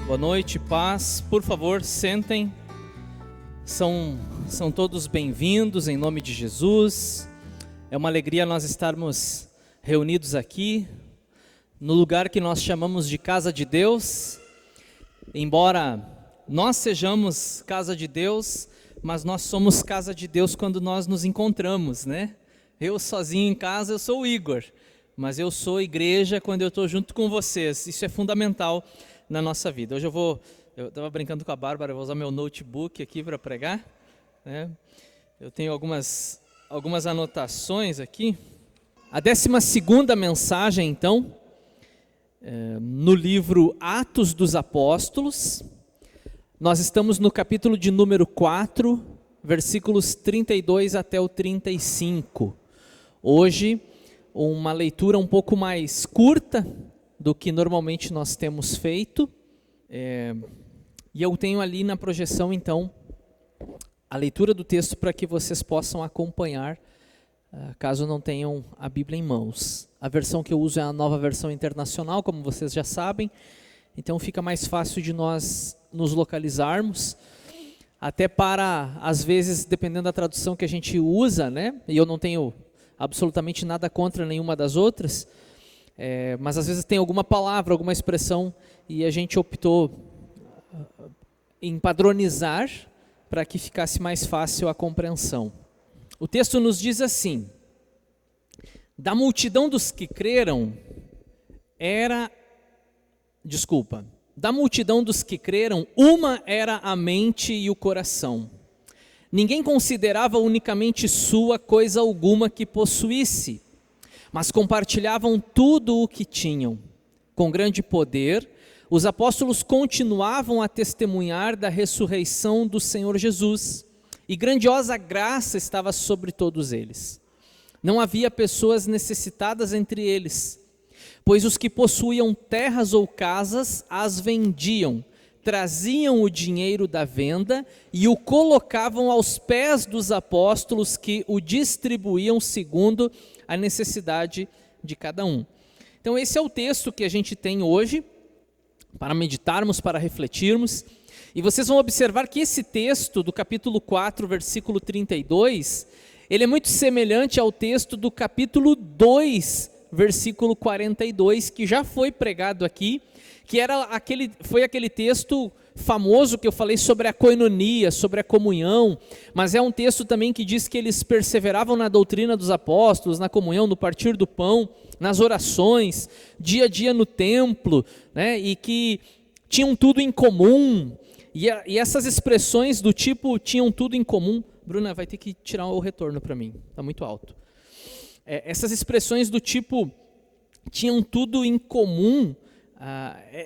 boa noite, paz. Por favor, sentem. São todos bem-vindos em nome de Jesus. É uma alegria nós estarmos reunidos aqui, no lugar que nós chamamos de casa de Deus. Embora nós sejamos casa de Deus, mas nós somos casa de Deus quando nós nos encontramos, né? Eu sozinho em casa, eu sou o Igor, mas eu sou igreja quando eu estou junto com vocês. Isso é fundamental na nossa vida. Hoje eu estava brincando com a Bárbara, eu vou usar meu notebook aqui para pregar, né? Eu tenho algumas anotações aqui. A 12ª mensagem, então, no livro Atos dos Apóstolos. Nós estamos no capítulo de número 4, versículos 32 até o 35. Hoje, uma leitura um pouco mais curta do que normalmente nós temos feito. E eu tenho ali na projeção, então, a leitura do texto para que vocês possam acompanhar, caso não tenham a Bíblia em mãos. A versão que eu uso é a Nova Versão Internacional, como vocês já sabem, então fica mais fácil de nós nos localizarmos, até para, às vezes, dependendo da tradução que a gente usa, né? E eu não tenho absolutamente nada contra nenhuma das outras, mas às vezes tem alguma palavra, alguma expressão, e a gente optou em padronizar para que ficasse mais fácil a compreensão. O texto nos diz assim: da multidão dos que creram, uma era a mente e o coração. Ninguém considerava unicamente sua coisa alguma que possuísse, mas compartilhavam tudo o que tinham. Com grande poder, os apóstolos continuavam a testemunhar da ressurreição do Senhor Jesus, e grandiosa graça estava sobre todos eles. Não havia pessoas necessitadas entre eles, pois os que possuíam terras ou casas as vendiam, traziam o dinheiro da venda e o colocavam aos pés dos apóstolos, que o distribuíam segundo a necessidade de cada um. Então esse é o texto que a gente tem hoje, para meditarmos, para refletirmos. E vocês vão observar que esse texto do capítulo 4, versículo 32, ele é muito semelhante ao texto do capítulo 2, versículo 42, que já foi pregado aqui, que foi aquele texto famoso que eu falei sobre a koinonia, sobre a comunhão, mas é um texto também que diz que eles perseveravam na doutrina dos apóstolos, na comunhão, no partir do pão, nas orações, dia a dia no templo, né, e que tinham tudo em comum, e essas expressões do tipo tinham tudo em comum. Bruna, vai ter que tirar o retorno para mim, está muito alto. Essas expressões do tipo tinham tudo em comum,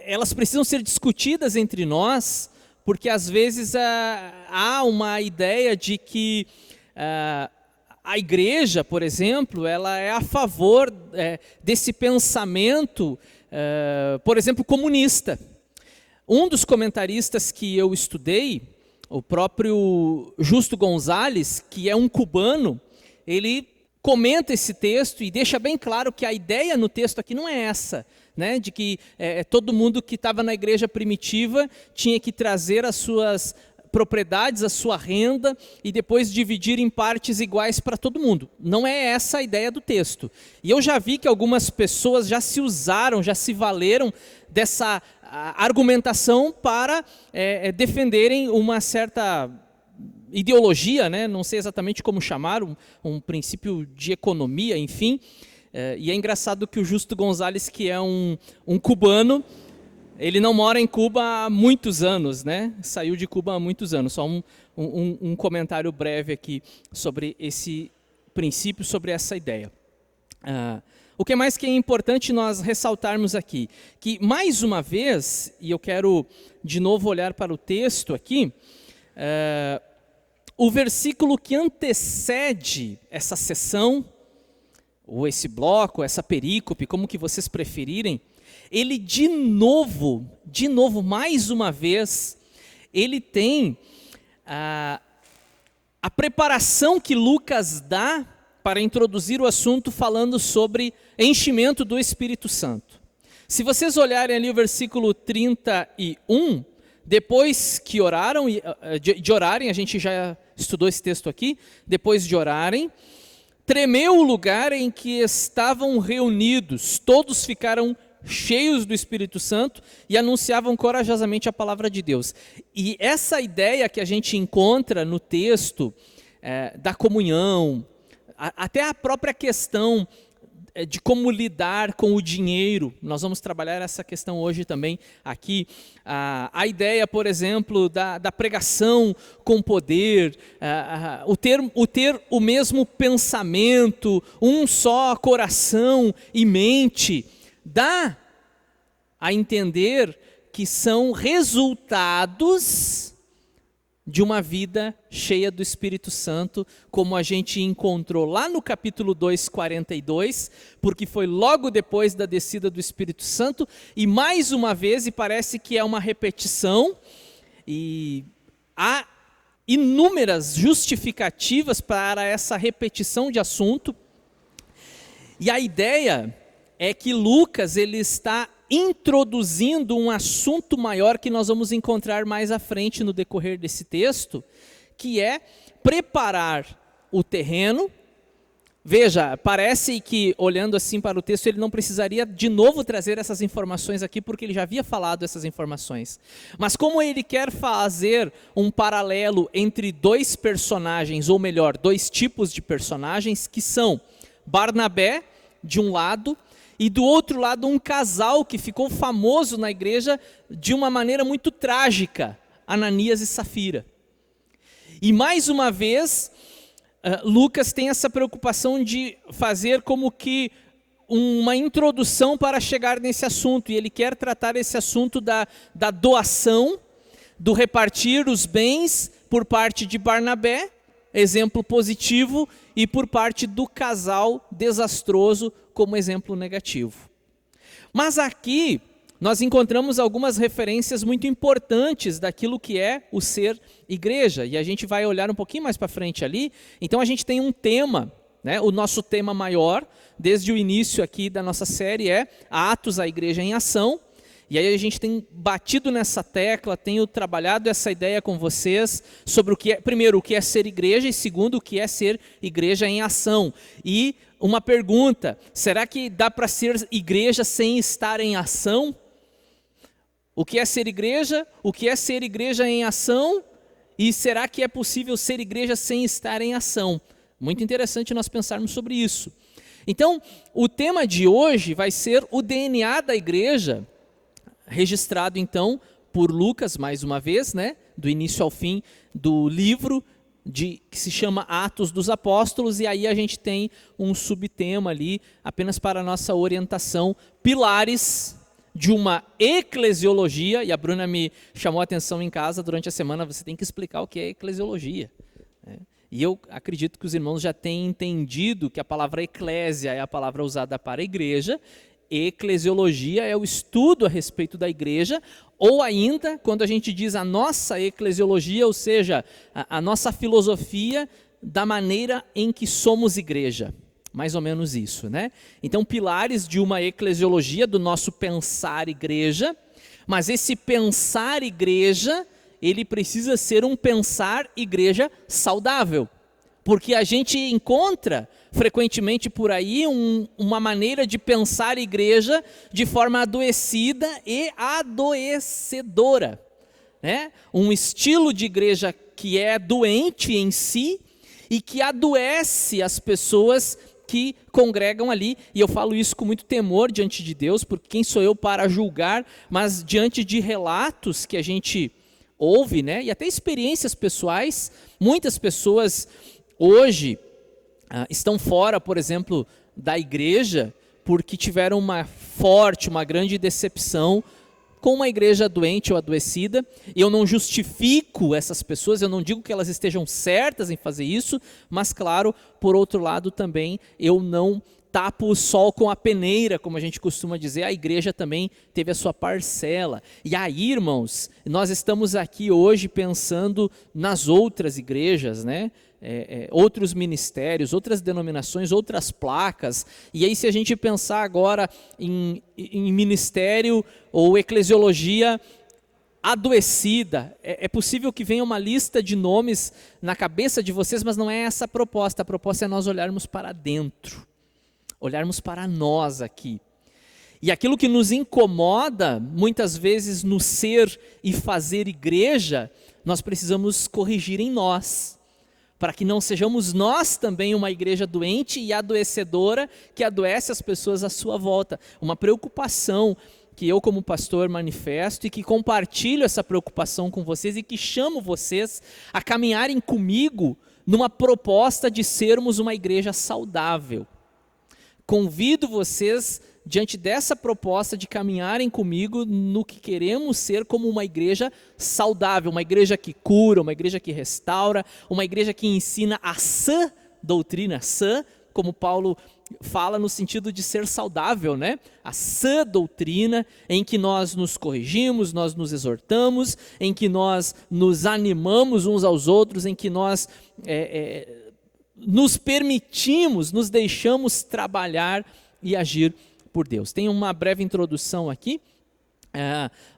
elas precisam ser discutidas entre nós, porque às vezes há uma ideia de que a igreja, por exemplo, ela é a favor desse pensamento, por exemplo, comunista. Um dos comentaristas que eu estudei, o próprio Justo Gonzalez, que é um cubano, ele comenta esse texto e deixa bem claro que a ideia no texto aqui não é essa, né, de que todo mundo que estava na igreja primitiva tinha que trazer as suas propriedades, a sua renda e depois dividir em partes iguais para todo mundo. Não é essa a ideia do texto. E eu já vi que algumas pessoas já se valeram dessa argumentação para defenderem uma certa ideologia, né? Não sei exatamente como chamar, um princípio de economia, enfim. E é engraçado que o Justo Gonzalez, que é um cubano, ele não mora em Cuba há muitos anos, né? Saiu de Cuba há muitos anos. Só um comentário breve aqui sobre esse princípio, sobre essa ideia. O que mais que é importante nós ressaltarmos aqui? Que, mais uma vez, e eu quero de novo olhar para o texto aqui, o versículo que antecede essa sessão, ou esse bloco, essa perícope, como que vocês preferirem, ele de novo, mais uma vez, ele tem a preparação que Lucas dá para introduzir o assunto falando sobre enchimento do Espírito Santo. Se vocês olharem ali o versículo 31, depois que oraram, de orarem, a gente já estudou esse texto aqui, depois de orarem, tremeu o lugar em que estavam reunidos, todos ficaram cheios do Espírito Santo e anunciavam corajosamente a palavra de Deus. E essa ideia que a gente encontra no texto da comunhão, até a própria questão de como lidar com o dinheiro, nós vamos trabalhar essa questão hoje também aqui. A ideia, por exemplo, da pregação com poder, o ter o mesmo pensamento, um só coração e mente, dá a entender que são resultados de uma vida cheia do Espírito Santo, como a gente encontrou lá no capítulo 2, 42, porque foi logo depois da descida do Espírito Santo, e mais uma vez, e parece que é uma repetição, e há inúmeras justificativas para essa repetição de assunto, e a ideia é que Lucas ele está introduzindo um assunto maior que nós vamos encontrar mais à frente no decorrer desse texto, que é preparar o terreno. Veja, parece que olhando assim para o texto ele não precisaria de novo trazer essas informações aqui, porque ele já havia falado essas informações. Mas como ele quer fazer um paralelo entre dois personagens, ou melhor, dois tipos de personagens, que são Barnabé, de um lado, e do outro lado um casal que ficou famoso na igreja de uma maneira muito trágica, Ananias e Safira. E mais uma vez, Lucas tem essa preocupação de fazer como que uma introdução para chegar nesse assunto, e ele quer tratar esse assunto da doação, do repartir os bens por parte de Barnabé, exemplo positivo, e por parte do casal desastroso, como exemplo negativo. Mas aqui nós encontramos algumas referências muito importantes daquilo que é o ser igreja, e a gente vai olhar um pouquinho mais para frente ali. Então a gente tem um tema, né? O nosso tema maior, desde o início aqui da nossa série, é Atos, a Igreja em Ação. E aí a gente tem batido nessa tecla, tenho trabalhado essa ideia com vocês sobre o que é, primeiro, o que é ser igreja, e segundo, o que é ser igreja em ação. E uma pergunta, será que dá para ser igreja sem estar em ação? O que é ser igreja? O que é ser igreja em ação? E será que é possível ser igreja sem estar em ação? Muito interessante nós pensarmos sobre isso. Então, o tema de hoje vai ser o DNA da igreja, registrado então por Lucas, mais uma vez, né, do início ao fim do livro, que se chama Atos dos Apóstolos, e aí a gente tem um subtema ali, apenas para a nossa orientação, pilares de uma eclesiologia, e a Bruna me chamou a atenção em casa durante a semana, você tem que explicar o que é eclesiologia, né? E eu acredito que os irmãos já têm entendido que a palavra eclésia é a palavra usada para igreja. Eclesiologia é o estudo a respeito da igreja, ou ainda, quando a gente diz a nossa eclesiologia, ou seja, a nossa filosofia da maneira em que somos igreja. Mais ou menos isso, né? Então, pilares de uma eclesiologia, do nosso pensar igreja, mas esse pensar igreja, ele precisa ser um pensar igreja saudável, porque a gente encontra frequentemente por aí uma maneira de pensar igreja de forma adoecida e adoecedora, né? Um estilo de igreja que é doente em si e que adoece as pessoas que congregam ali, e eu falo isso com muito temor diante de Deus, porque quem sou eu para julgar, mas diante de relatos que a gente ouve, né, e até experiências pessoais, muitas pessoas hoje estão fora, por exemplo, da igreja, porque tiveram uma grande decepção com uma igreja doente ou adoecida. Eu não justifico essas pessoas, eu não digo que elas estejam certas em fazer isso, mas claro, por outro lado também, eu não tapa o sol com a peneira, como a gente costuma dizer, a igreja também teve a sua parcela. E aí, irmãos, nós estamos aqui hoje pensando nas outras igrejas, né? Outros ministérios, outras denominações, outras placas. E aí, se a gente pensar agora em ministério ou eclesiologia adoecida, é possível que venha uma lista de nomes na cabeça de vocês, mas não é essa a proposta. A proposta é nós olharmos para dentro, olharmos para nós aqui. E aquilo que nos incomoda, muitas vezes, no ser e fazer igreja, nós precisamos corrigir em nós, para que não sejamos nós também uma igreja doente e adoecedora, que adoece as pessoas à sua volta. Uma preocupação que eu como pastor manifesto e que compartilho essa preocupação com vocês e que chamo vocês a caminharem comigo numa proposta de sermos uma igreja saudável. Convido vocês, diante dessa proposta, de caminharem comigo no que queremos ser como uma igreja saudável, uma igreja que cura, uma igreja que restaura, uma igreja que ensina a sã doutrina, sã, como Paulo fala no sentido de ser saudável, né? A sã doutrina em que nós nos corrigimos, nós nos exortamos, em que nós nos animamos uns aos outros, em que nós nos permitimos, nos deixamos trabalhar e agir por Deus. Tem uma breve introdução aqui.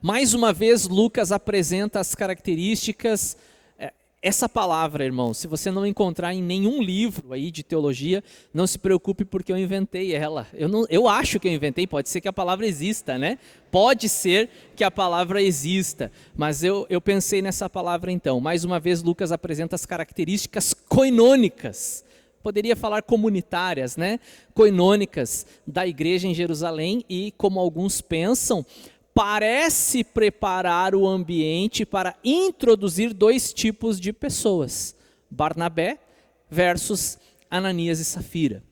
Mais uma vez, Lucas apresenta as características. Essa palavra, irmão, se você não encontrar em nenhum livro aí de teologia, não se preocupe porque eu inventei ela. Eu acho que eu inventei, pode ser que a palavra exista, né? Pode ser que a palavra exista, mas eu pensei nessa palavra então. Mais uma vez, Lucas apresenta as características koinônicas, poderia falar comunitárias, né? Koinônicas da igreja em Jerusalém e, como alguns pensam, parece preparar o ambiente para introduzir dois tipos de pessoas, Barnabé versus Ananias e Safira.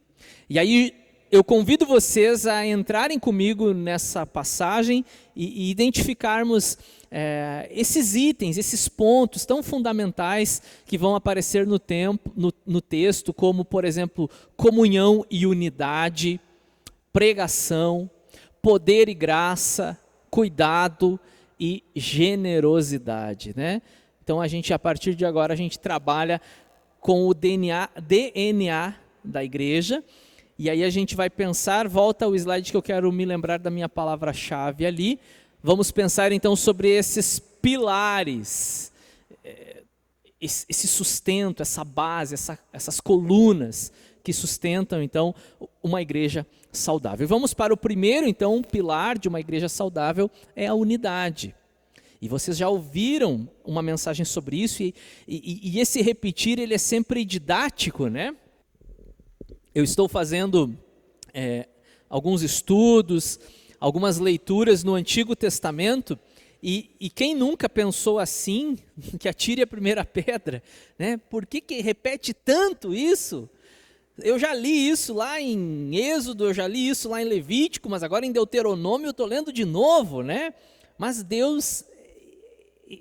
E aí eu convido vocês a entrarem comigo nessa passagem e identificarmos esses itens, esses pontos tão fundamentais que vão aparecer no texto, como, por exemplo, comunhão e unidade, pregação, poder e graça, cuidado e generosidade, né? Então a partir de agora, a gente trabalha com o DNA da igreja, e aí a gente vai pensar, volta ao slide que eu quero me lembrar da minha palavra-chave ali, vamos pensar então sobre esses pilares, esse sustento, essa base, essas colunas que sustentam então uma igreja saudável. Vamos para o primeiro então pilar de uma igreja saudável, é a unidade. E vocês já ouviram uma mensagem sobre isso e esse repetir ele é sempre didático, né? Eu estou fazendo alguns estudos, algumas leituras no Antigo Testamento e quem nunca pensou assim, que atire a primeira pedra, né? Por que repete tanto isso? Eu já li isso lá em Êxodo, eu já li isso lá em Levítico, mas agora em Deuteronômio eu estou lendo de novo, né? Mas Deus,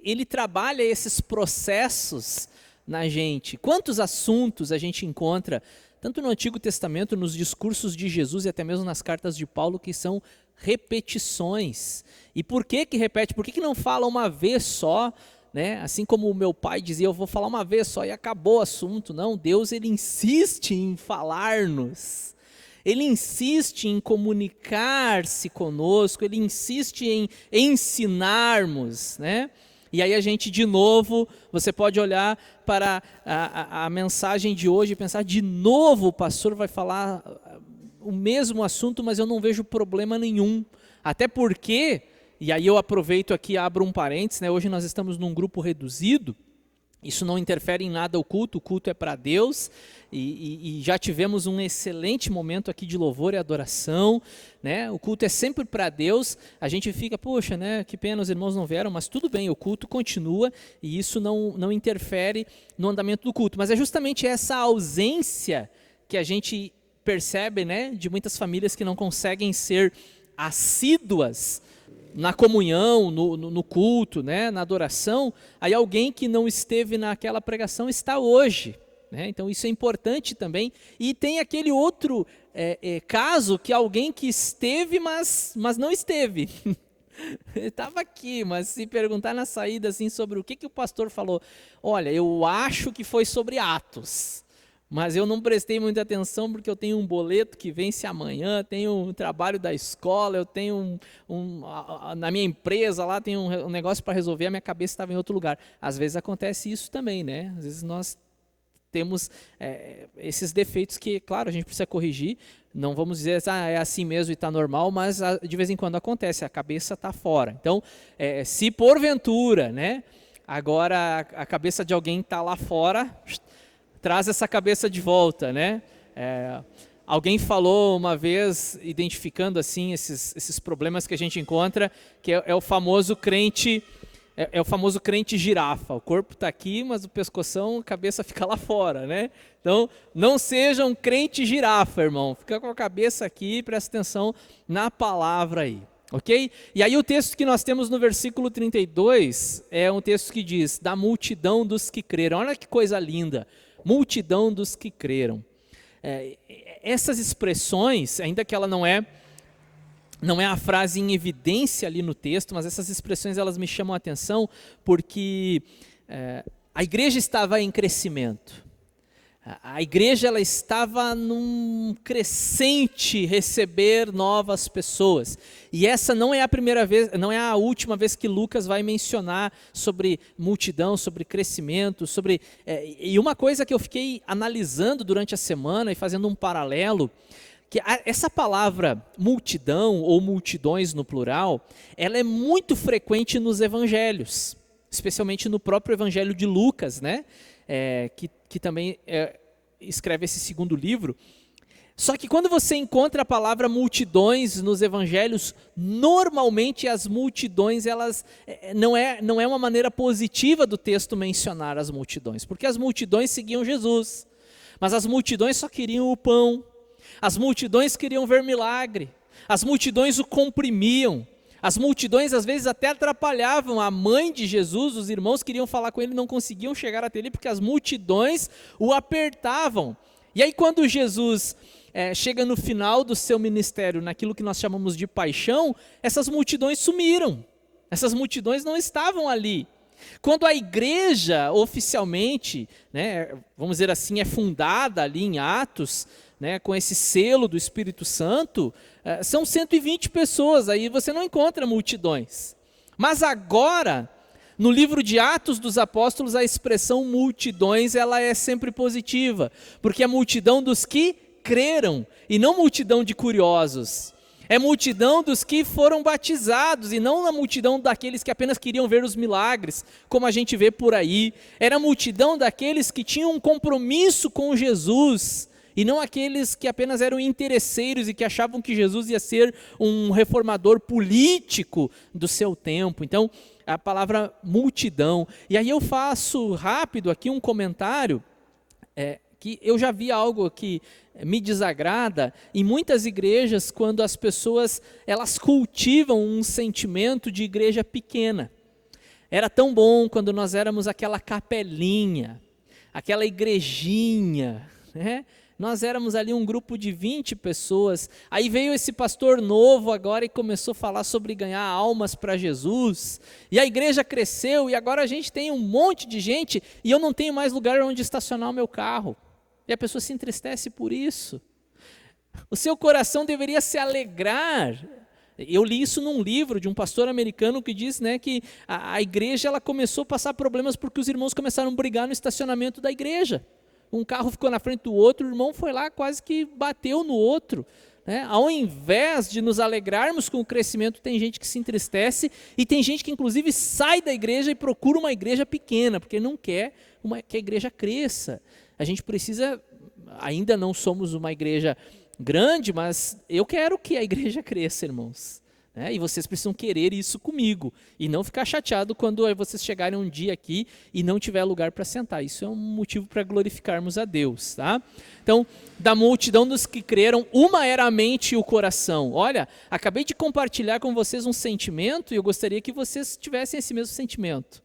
Ele trabalha esses processos na gente. Quantos assuntos a gente encontra, tanto no Antigo Testamento, nos discursos de Jesus e até mesmo nas cartas de Paulo, que são repetições. E por que repete? Por que não fala uma vez só? Né? Assim como o meu pai dizia, eu vou falar uma vez só e acabou o assunto. Não, Deus ele insiste em falar-nos, Ele insiste em comunicar-se conosco, Ele insiste em ensinarmos, né? E aí a gente de novo, você pode olhar para a mensagem de hoje e pensar, de novo o pastor vai falar o mesmo assunto, mas eu não vejo problema nenhum, até porque... E aí eu aproveito aqui e abro um parênteses, né? Hoje nós estamos num grupo reduzido, isso não interfere em nada o culto é para Deus, e já tivemos um excelente momento aqui de louvor e adoração, né? O culto é sempre para Deus, a gente fica, poxa, né? Que pena os irmãos não vieram, mas tudo bem, o culto continua e isso não interfere no andamento do culto, mas é justamente essa ausência que a gente percebe, né? De muitas famílias que não conseguem ser assíduas na comunhão, no culto, né, na adoração, aí alguém que não esteve naquela pregação está hoje, né? Então isso é importante também. E tem aquele outro caso que alguém que esteve, mas não esteve. Estava aqui, mas se perguntar na saída assim, sobre o que o pastor falou, olha, eu acho que foi sobre Atos, mas eu não prestei muita atenção porque eu tenho um boleto que vence amanhã, tenho um trabalho da escola, eu tenho na minha empresa lá tem um negócio para resolver, a minha cabeça estava em outro lugar. Às vezes acontece isso também, né? Às vezes nós temos esses defeitos que, claro, a gente precisa corrigir. Não vamos dizer, é assim mesmo e está normal, mas de vez em quando acontece, a cabeça está fora. Então, se porventura, né, agora a cabeça de alguém está lá fora, traz essa cabeça de volta, né? Alguém falou uma vez, identificando assim esses problemas que a gente encontra, que é o famoso crente... É o famoso crente girafa, o corpo está aqui, mas o pescoção, a cabeça fica lá fora, né? Então, não seja um crente girafa, irmão, fica com a cabeça aqui, presta atenção na palavra aí, ok? E aí o texto que nós temos no versículo 32 é um texto que diz, da multidão dos que creram. Olha que coisa linda, multidão dos que creram. Essas expressões, ainda que ela não é a frase em evidência ali no texto, mas essas expressões elas me chamam a atenção porque a igreja estava em crescimento. A igreja ela estava num crescente receber novas pessoas. E essa não é a primeira vez, não é a última vez que Lucas vai mencionar sobre multidão, sobre crescimento, e uma coisa que eu fiquei analisando durante a semana e fazendo um paralelo, que essa palavra multidão ou multidões no plural, ela é muito frequente nos evangelhos, especialmente no próprio evangelho de Lucas, né? Que também escreve esse segundo livro. Só que quando você encontra a palavra multidões nos evangelhos, normalmente as multidões, elas não é uma maneira positiva do texto mencionar as multidões, porque as multidões seguiam Jesus, mas as multidões só queriam o pão. As multidões queriam ver milagre, as multidões o comprimiam, as multidões às vezes até atrapalhavam a mãe de Jesus, os irmãos queriam falar com ele, não conseguiam chegar até ele porque as multidões o apertavam. E aí quando Jesus chega no final do seu ministério, naquilo que nós chamamos de paixão, essas multidões sumiram, essas multidões não estavam ali. Quando a igreja oficialmente, né, vamos dizer assim, é fundada ali em Atos, né, com esse selo do Espírito Santo, são 120 pessoas, aí você não encontra multidões. Mas agora, no livro de Atos dos Apóstolos, a expressão multidões ela é sempre positiva, porque é a multidão dos que creram, e não multidão de curiosos. É multidão dos que foram batizados e não a multidão daqueles que apenas queriam ver os milagres, como a gente vê por aí. Era a multidão daqueles que tinham um compromisso com Jesus e não aqueles que apenas eram interesseiros e que achavam que Jesus ia ser um reformador político do seu tempo. Então, a palavra multidão. E aí eu faço rápido aqui um comentário, que eu já vi algo que me desagrada em muitas igrejas quando as pessoas elas cultivam um sentimento de igreja pequena. Era tão bom quando nós éramos aquela capelinha, aquela igrejinha, né? Nós éramos ali um grupo de 20 pessoas, aí veio esse pastor novo agora e começou a falar sobre ganhar almas para Jesus, e a igreja cresceu e agora a gente tem um monte de gente e eu não tenho mais lugar onde estacionar o meu carro. E a pessoa se entristece por isso. O seu coração deveria se alegrar. Eu li isso num livro de um pastor americano que diz, né, que a igreja ela começou a passar problemas porque os irmãos começaram a brigar no estacionamento da igreja. Um carro ficou na frente do outro, o irmão foi lá quase que bateu no outro. Né? Ao invés de nos alegrarmos com o crescimento, tem gente que se entristece e tem gente que inclusive sai da igreja e procura uma igreja pequena, porque não quer que a igreja cresça. A gente precisa, ainda não somos uma igreja grande, mas eu quero que a igreja cresça, irmãos. Né? E vocês precisam querer isso comigo. E não ficar chateado quando vocês chegarem um dia aqui e não tiver lugar para sentar. Isso é um motivo para glorificarmos a Deus. Tá? Então, da multidão dos que creram, uma era a mente e o coração. Olha, acabei de compartilhar com vocês um sentimento e eu gostaria que vocês tivessem esse mesmo sentimento.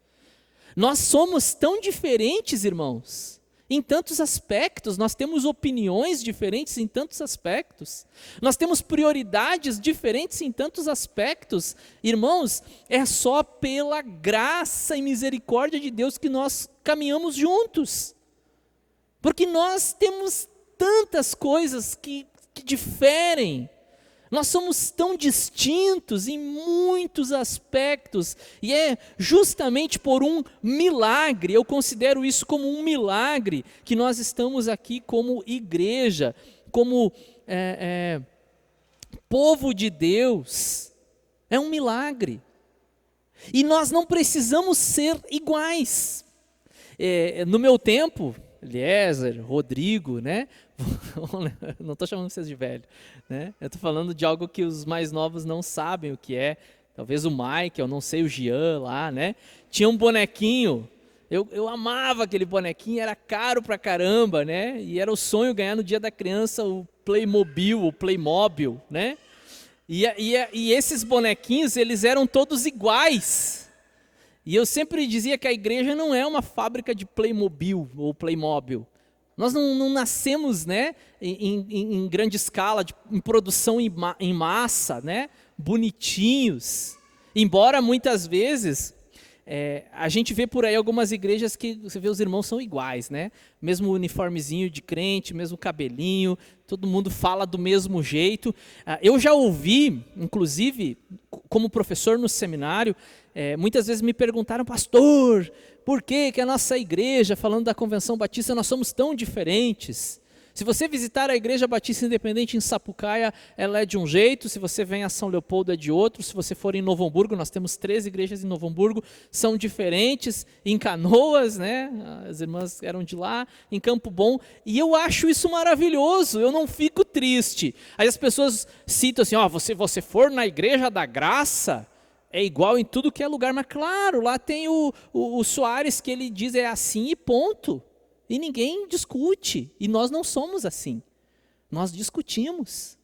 Nós somos tão diferentes, irmãos. em tantos aspectos, nós temos opiniões diferentes em tantos aspectos, nós temos prioridades diferentes em tantos aspectos. Irmãos, é só pela graça e misericórdia de Deus que nós caminhamos juntos, porque nós temos tantas coisas que diferem. Nós somos tão distintos em muitos aspectos, e é justamente por um milagre, eu considero isso como um milagre, que nós estamos aqui como igreja, como povo de Deus. É um milagre. E nós não precisamos ser iguais. No meu tempo, Eliezer, Rodrigo, né? Não estou chamando vocês de velho, né? Eu estou falando de algo que os mais novos não sabem o que é. Talvez o Mike, eu não sei, o Jean lá, né? Tinha um bonequinho, eu amava aquele bonequinho, era caro pra caramba, né? E era o sonho ganhar no dia da criança o Playmobil, o Playmobil, né? E esses bonequinhos, eles eram todos iguais. E eu sempre dizia que a igreja não é uma fábrica de Playmobil ou Playmobil. Nós não nascemos, né, em grande escala, em produção em massa, né, bonitinhos. Embora muitas vezes a gente vê por aí algumas igrejas que você vê os irmãos são iguais, né? Mesmo uniformezinho de crente, mesmo cabelinho, todo mundo fala do mesmo jeito. Eu já ouvi, inclusive, como professor no seminário, muitas vezes me perguntaram, pastor, por que a nossa igreja, falando da Convenção Batista, nós somos tão diferentes? Se você visitar a Igreja Batista Independente em Sapucaia, ela é de um jeito, se você vem a São Leopoldo é de outro, se você for em Novo Hamburgo, nós temos 13 igrejas em Novo Hamburgo, são diferentes, em Canoas, né? As irmãs eram de lá, em Campo Bom, e eu acho isso maravilhoso, eu não fico triste. Aí as pessoas citam assim, se você for na Igreja da Graça, é igual em tudo que é lugar, mas claro, lá tem o Soares que ele diz é assim e ponto. E ninguém discute, e nós não somos assim. Nós discutimos,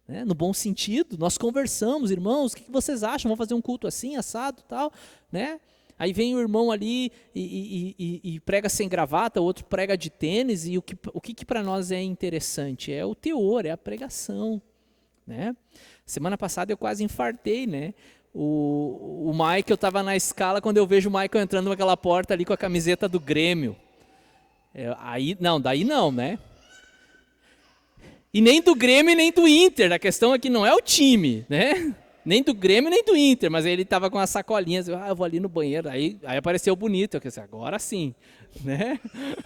né, no bom sentido, nós conversamos, irmãos, o que vocês acham? Vamos fazer um culto assim, assado, tal, né? Aí vem o irmão ali e prega sem gravata, o outro prega de tênis, e o que para nós é interessante? É o teor, é a pregação, né? Semana passada eu quase infartei, né? O Michael, eu estava na escala, quando eu vejo o Michael entrando naquela porta ali com a camiseta do Grêmio. Daí não, né? E nem do Grêmio nem do Inter, a questão é que não é o time, né? Nem do Grêmio nem do Inter, mas aí ele estava com as sacolinhas, eu vou ali no banheiro, aí apareceu bonito, eu pensei, agora sim, né?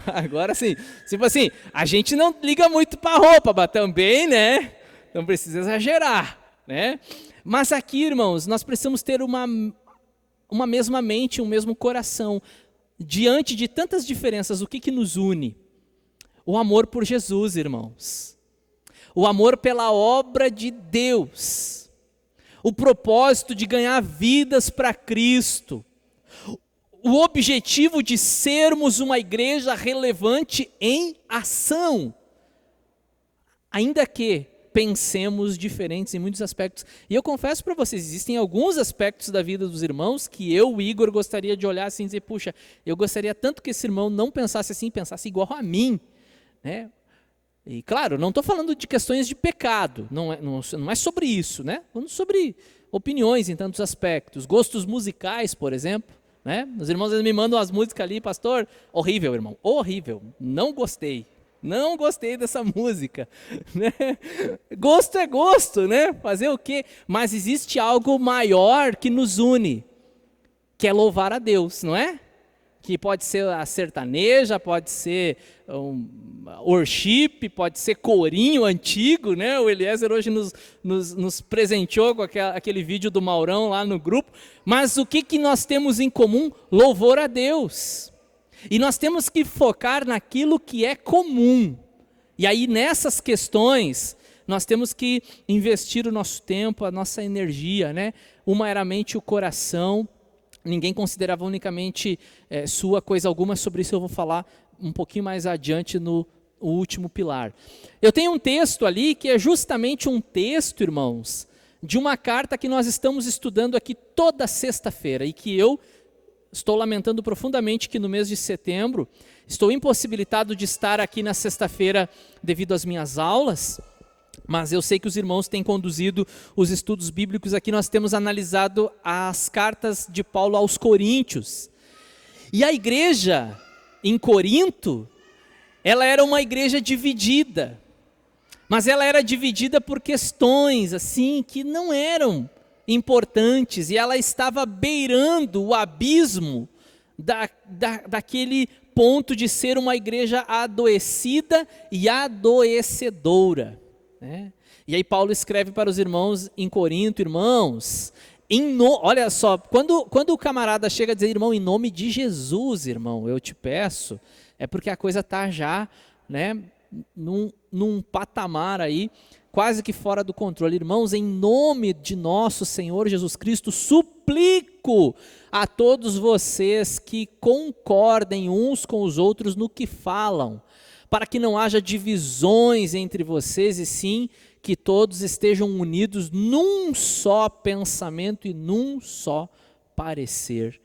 Agora sim. Tipo assim, a gente não liga muito para roupa, mas também, né? Não precisa exagerar, né? Mas aqui, irmãos, nós precisamos ter uma mesma mente, um mesmo coração. Diante de tantas diferenças, o que nos une? O amor por Jesus, irmãos. O amor pela obra de Deus. O propósito de ganhar vidas para Cristo. O objetivo de sermos uma igreja relevante em ação. Ainda que pensemos diferentes em muitos aspectos. E eu confesso para vocês, existem alguns aspectos da vida dos irmãos que eu, Igor, gostaria de olhar assim e dizer, puxa, eu gostaria tanto que esse irmão não pensasse assim, pensasse igual a mim, né? E claro, não estou falando de questões de pecado, não é sobre isso, né? Falando sobre opiniões em tantos aspectos, gostos musicais, por exemplo, né? Os irmãos me mandam as músicas ali, pastor, horrível, irmão, horrível, não gostei dessa música, né? Gosto é gosto, né? Fazer o quê? Mas existe algo maior que nos une, que é louvar a Deus, não é? Que pode ser a sertaneja, pode ser worship, pode ser corinho antigo, né? O Eliezer hoje nos presenteou com aquele vídeo do Maurão lá no grupo. Mas o que nós temos em comum? Louvor a Deus. E nós temos que focar naquilo que é comum. E aí nessas questões, nós temos que investir o nosso tempo, a nossa energia, né? Uma era a mente e o coração. Ninguém considerava unicamente sua coisa alguma, sobre isso eu vou falar um pouquinho mais adiante no último pilar. Eu tenho um texto ali que é justamente um texto, irmãos, de uma carta que nós estamos estudando aqui toda sexta-feira e que eu estou lamentando profundamente que no mês de setembro estou impossibilitado de estar aqui na sexta-feira devido às minhas aulas, mas eu sei que os irmãos têm conduzido os estudos bíblicos aqui. Nós temos analisado as cartas de Paulo aos Coríntios. E a igreja em Corinto, ela era uma igreja dividida, mas ela era dividida por questões assim que não eram importantes, e ela estava beirando o abismo daquele ponto de ser uma igreja adoecida e adoecedora, né? E aí Paulo escreve para os irmãos em Corinto: irmãos, olha só, quando o camarada chega a dizer, irmão, em nome de Jesus, irmão, eu te peço, é porque a coisa está já, né, num patamar aí, quase que fora do controle. Irmãos, em nome de nosso Senhor Jesus Cristo, suplico a todos vocês que concordem uns com os outros no que falam, para que não haja divisões entre vocês, e sim que todos estejam unidos num só pensamento e num só parecer.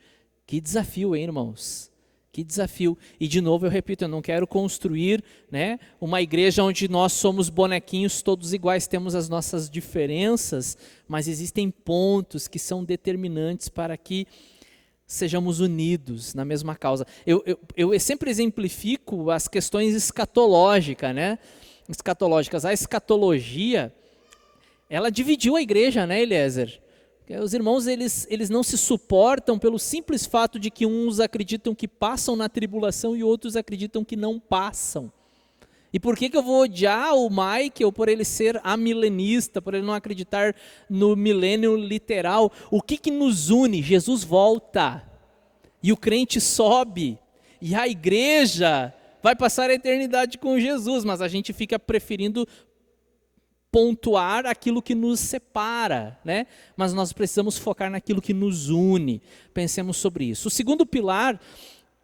Que desafio, hein, irmãos? Que desafio. E de novo eu repito, eu não quero construir, né, uma igreja onde nós somos bonequinhos todos iguais, temos as nossas diferenças, mas existem pontos que são determinantes para que sejamos unidos na mesma causa. Eu sempre exemplifico as questões escatológicas, né? A escatologia, ela dividiu a igreja, né, Eliezer? Os irmãos, eles não se suportam pelo simples fato de que uns acreditam que passam na tribulação e outros acreditam que não passam. E por que eu vou odiar o Michael por ele ser amilenista, por ele não acreditar no milênio literal? O que nos une? Jesus volta, e o crente sobe, e a igreja vai passar a eternidade com Jesus, mas a gente fica preferindo pontuar aquilo que nos separa, né? Mas nós precisamos focar naquilo que nos une. Pensemos sobre isso. O segundo pilar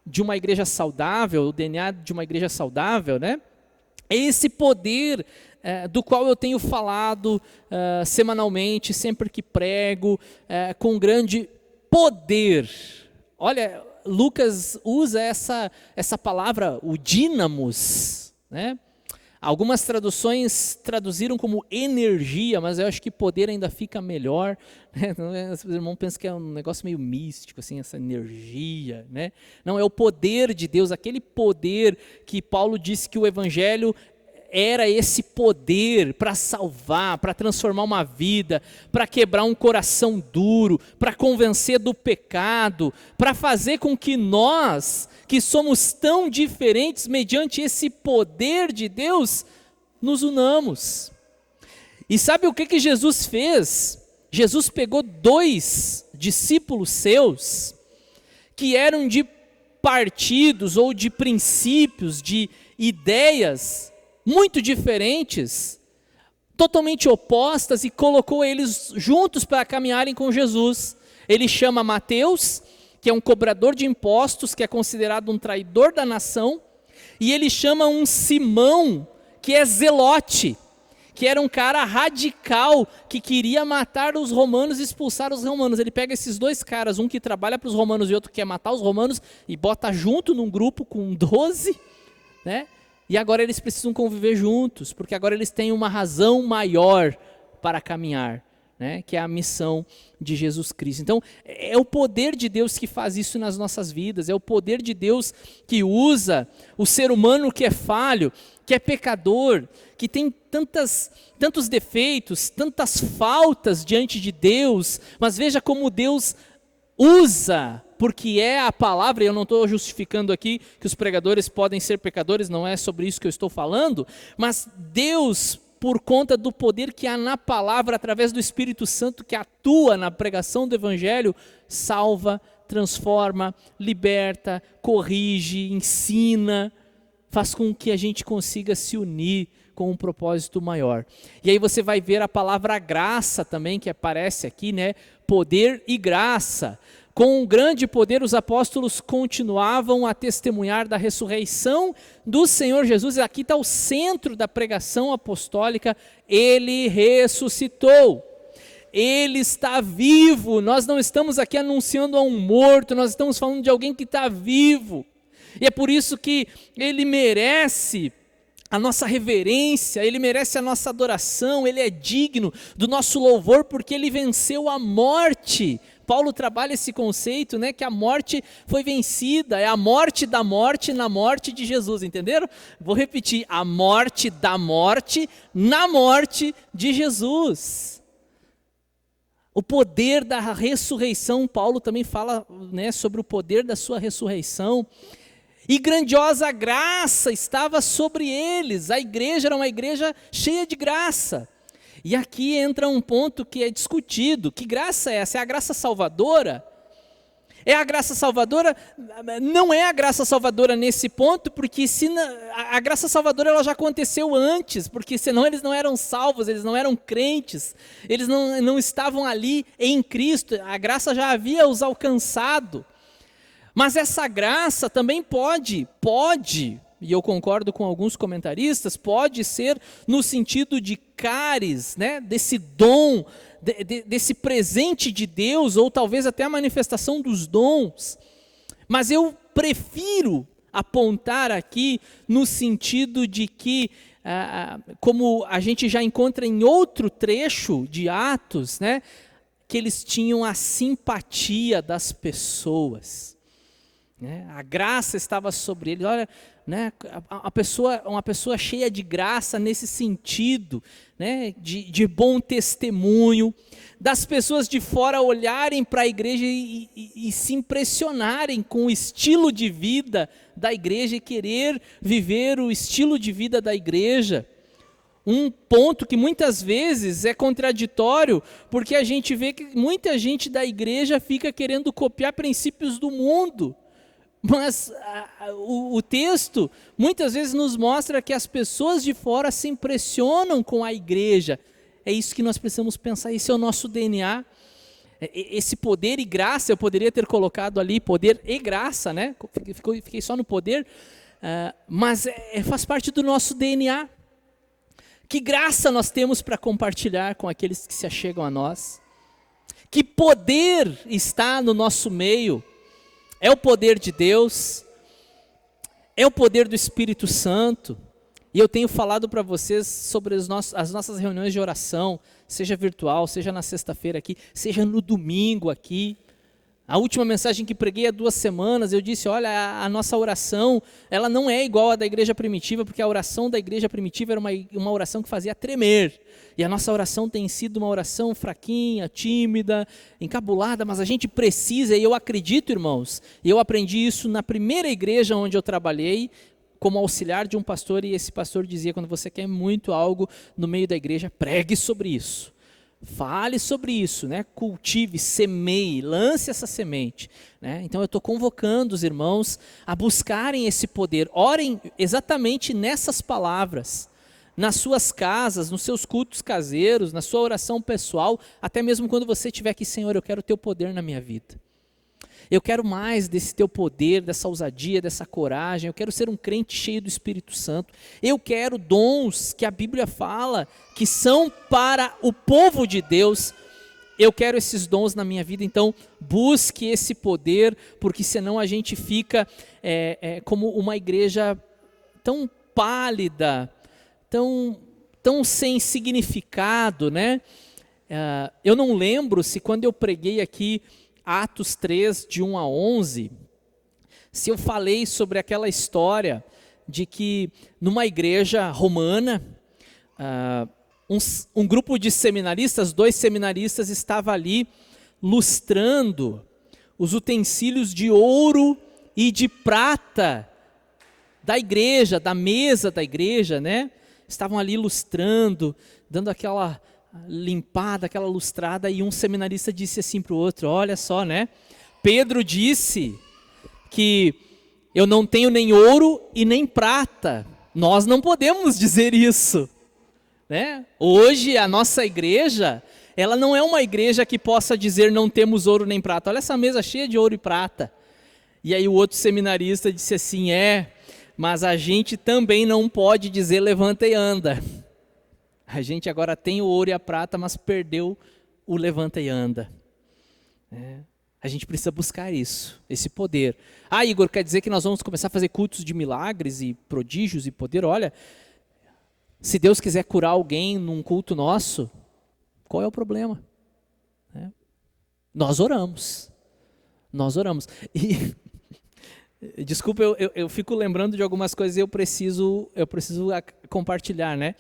de uma igreja saudável, o DNA de uma igreja saudável, né, é esse poder do qual eu tenho falado semanalmente, sempre que prego, com grande poder. Olha, Lucas usa essa palavra, o dínamos, né? Algumas traduções traduziram como energia, mas eu acho que poder ainda fica melhor, né? Os irmãos pensam que é um negócio meio místico, assim, essa energia, né? Não, é o poder de Deus, aquele poder que Paulo disse que o evangelho era esse poder para salvar, para transformar uma vida, para quebrar um coração duro, para convencer do pecado, para fazer com que nós, que somos tão diferentes, mediante esse poder de Deus, nos unamos. E sabe o que Jesus fez? Jesus pegou 2 discípulos seus, que eram de partidos ou de princípios, de ideias muito diferentes, totalmente opostas, e colocou eles juntos para caminharem com Jesus. Ele chama Mateus, que é um cobrador de impostos, que é considerado um traidor da nação, e ele chama um Simão, que é zelote, que era um cara radical, que queria matar os romanos e expulsar os romanos. Ele pega esses 2 caras, um que trabalha para os romanos e outro que quer matar os romanos, e bota junto num grupo com 12, né? E agora eles precisam conviver juntos, porque agora eles têm uma razão maior para caminhar, né? Que é a missão de Jesus Cristo. Então, é o poder de Deus que faz isso nas nossas vidas, é o poder de Deus que usa o ser humano que é falho, que é pecador, que tem tantos defeitos, tantas faltas diante de Deus, mas veja como Deus usa, porque é a palavra, e eu não estou justificando aqui que os pregadores podem ser pecadores, não é sobre isso que eu estou falando, mas Deus, por conta do poder que há na palavra, através do Espírito Santo que atua na pregação do Evangelho, salva, transforma, liberta, corrige, ensina, faz com que a gente consiga se unir com um propósito maior. E aí você vai ver a palavra graça também, que aparece aqui, né? Poder e graça. Com um grande poder, os apóstolos continuavam a testemunhar da ressurreição do Senhor Jesus. Aqui está o centro da pregação apostólica: Ele ressuscitou. Ele está vivo. Nós não estamos aqui anunciando a um morto, nós estamos falando de alguém que está vivo. E é por isso que ele merece a nossa reverência, ele merece a nossa adoração, ele é digno do nosso louvor porque ele venceu a morte. Paulo trabalha esse conceito, né, que a morte foi vencida, é a morte da morte na morte de Jesus, entenderam? Vou repetir, a morte da morte na morte de Jesus. O poder da ressurreição, Paulo também fala, né, sobre o poder da sua ressurreição. E grandiosa graça estava sobre eles. A igreja era uma igreja cheia de graça. E aqui entra um ponto que é discutido. Que graça é essa? É a graça salvadora? É a graça salvadora? Não é a graça salvadora nesse ponto, porque a graça salvadora ela já aconteceu antes, porque senão eles não eram salvos, eles não eram crentes, eles não estavam ali em Cristo, a graça já havia os alcançado. Mas essa graça também pode, e eu concordo com alguns comentaristas, pode ser no sentido de caris, né, desse dom, desse presente de Deus, ou talvez até a manifestação dos dons. Mas eu prefiro apontar aqui no sentido de que, como a gente já encontra em outro trecho de Atos, né, que eles tinham a simpatia das pessoas. A graça estava sobre eles. Olha, né, uma pessoa cheia de graça nesse sentido, né, de bom testemunho, das pessoas de fora olharem para a igreja e se impressionarem com o estilo de vida da igreja e querer viver o estilo de vida da igreja. Um ponto que muitas vezes é contraditório, porque a gente vê que muita gente da igreja fica querendo copiar princípios do mundo. Mas o texto muitas vezes nos mostra que as pessoas de fora se impressionam com a igreja. É isso que nós precisamos pensar, esse é o nosso DNA. Esse poder e graça, eu poderia ter colocado ali poder e graça, né? Fiquei só no poder, mas faz parte do nosso DNA. Que graça nós temos para compartilhar com aqueles que se achegam a nós? Que poder está no nosso meio? É o poder de Deus, é o poder do Espírito Santo. E eu tenho falado para vocês sobre as nossas reuniões de oração, seja virtual, seja na sexta-feira aqui, seja no domingo aqui. A última mensagem que preguei há 2 semanas, eu disse, olha, a nossa oração, ela não é igual à da igreja primitiva, porque a oração da igreja primitiva era uma oração que fazia tremer. E a nossa oração tem sido uma oração fraquinha, tímida, encabulada, mas a gente precisa, e eu acredito, irmãos, e eu aprendi isso na primeira igreja onde eu trabalhei, como auxiliar de um pastor, e esse pastor dizia, quando você quer muito algo no meio da igreja, pregue sobre isso. Fale sobre isso, né? Cultive, semeie, lance essa semente, né? Então eu estou convocando os irmãos a buscarem esse poder. Orem exatamente nessas palavras, nas suas casas, nos seus cultos caseiros, na sua oração pessoal, até mesmo quando você estiver aqui, Senhor, eu quero o teu poder na minha vida. Eu quero mais desse teu poder, dessa ousadia, dessa coragem. Eu quero ser um crente cheio do Espírito Santo. Eu quero dons que a Bíblia fala que são para o povo de Deus. Eu quero esses dons na minha vida. Então, busque esse poder, porque senão a gente fica como uma igreja tão pálida, tão sem significado, né? Eu não lembro se quando eu preguei aqui Atos 3, de 1 a 11, se eu falei sobre aquela história de que numa igreja romana, um grupo de seminaristas, 2 seminaristas, estava ali lustrando os utensílios de ouro e de prata da igreja, da mesa da igreja, né? Estavam ali lustrando, dando aquela limpada, aquela lustrada, e um seminarista disse assim para o outro, olha só, né? Pedro disse que eu não tenho nem ouro e nem prata, nós não podemos dizer isso, né? Hoje a nossa igreja, ela não é uma igreja que possa dizer não temos ouro nem prata, olha essa mesa cheia de ouro e prata. E aí o outro seminarista disse assim, mas a gente também não pode dizer levanta e anda. A gente agora tem o ouro e a prata, mas perdeu o levanta e anda. A gente precisa buscar isso, esse poder. Ah, Igor, quer dizer que nós vamos começar a fazer cultos de milagres e prodígios e poder? Olha, se Deus quiser curar alguém num culto nosso, qual é o problema? Nós oramos. E desculpa, eu fico lembrando de algumas coisas e eu preciso compartilhar, né?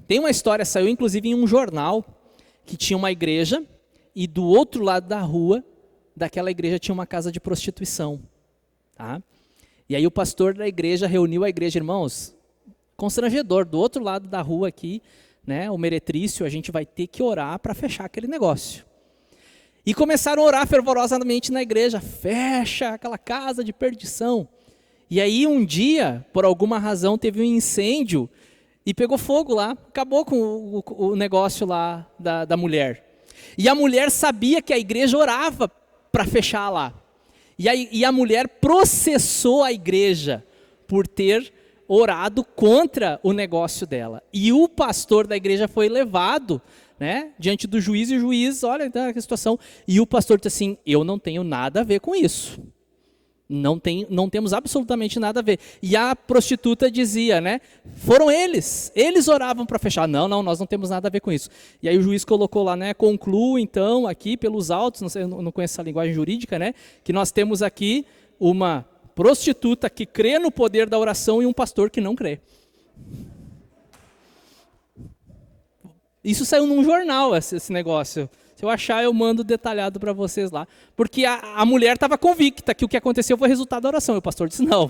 Tem uma história, saiu inclusive em um jornal, que tinha uma igreja e do outro lado da rua daquela igreja tinha uma casa de prostituição. Tá? E aí o pastor da igreja reuniu a igreja, irmãos, constrangedor, do outro lado da rua aqui, né, o meretrício, a gente vai ter que orar para fechar aquele negócio. E começaram a orar fervorosamente na igreja, fecha aquela casa de perdição. E aí um dia, por alguma razão, teve um incêndio e pegou fogo lá, acabou com o negócio lá da mulher. E a mulher sabia que a igreja orava para fechar lá. E a mulher processou a igreja por ter orado contra o negócio dela. E o pastor da igreja foi levado, né, diante do juiz, e o juiz, olha, tá a situação. E o pastor disse assim, eu não tenho nada a ver com isso. Não temos absolutamente nada a ver. E a prostituta dizia, né, foram eles oravam para fechar. Não, nós não temos nada a ver com isso. E aí o juiz colocou lá, né, concluo então aqui pelos autos, não sei, eu não conheço essa linguagem jurídica, né, que nós temos aqui uma prostituta que crê no poder da oração e um pastor que não crê. Isso saiu num jornal, esse negócio. Se eu achar, eu mando detalhado para vocês lá. Porque a mulher estava convicta que o que aconteceu foi resultado da oração. E o pastor disse, não,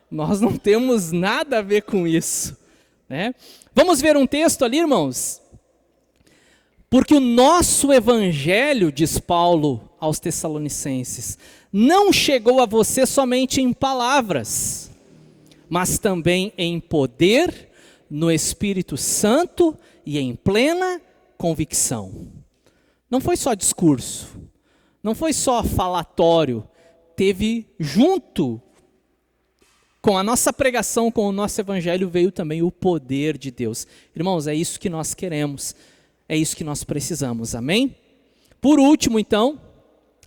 nós não temos nada a ver com isso. Né? Vamos ver um texto ali, irmãos? Porque o nosso evangelho, diz Paulo aos Tessalonicenses, não chegou a você somente em palavras, mas também em poder, no Espírito Santo e em plena convicção. Não foi só discurso, não foi só falatório, teve junto com a nossa pregação, com o nosso evangelho, veio também o poder de Deus. Irmãos, é isso que nós queremos, é isso que nós precisamos, amém? Por último, então,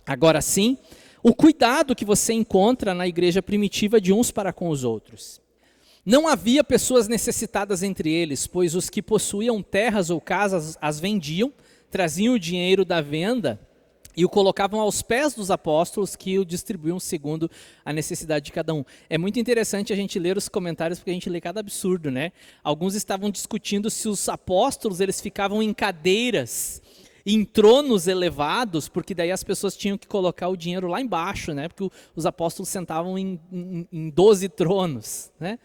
agora sim, o cuidado que você encontra na igreja primitiva de uns para com os outros. Não havia pessoas necessitadas entre eles, pois os que possuíam terras ou casas as vendiam, traziam o dinheiro da venda e o colocavam aos pés dos apóstolos, que o distribuíam segundo a necessidade de cada um. É muito interessante a gente ler os comentários, porque a gente lê cada absurdo, né? Alguns estavam discutindo se os apóstolos eles ficavam em cadeiras, em tronos elevados, porque daí as pessoas tinham que colocar o dinheiro lá embaixo, né? Porque os apóstolos sentavam em 12 tronos, né?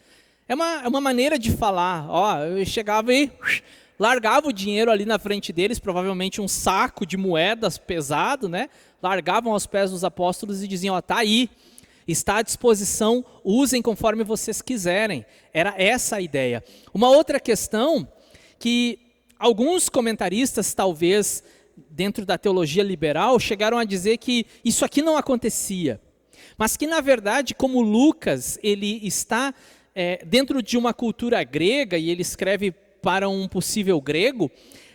É uma maneira de falar, ó, eu chegava e largava o dinheiro ali na frente deles, provavelmente um saco de moedas pesado, né? Largavam aos pés dos apóstolos e diziam, ó, tá aí, está à disposição, usem conforme vocês quiserem. Era essa a ideia. Uma outra questão que alguns comentaristas, talvez, dentro da teologia liberal, chegaram a dizer que isso aqui não acontecia. Mas que, na verdade, como Lucas, ele está dentro de uma cultura grega, e ele escreve para um possível grego,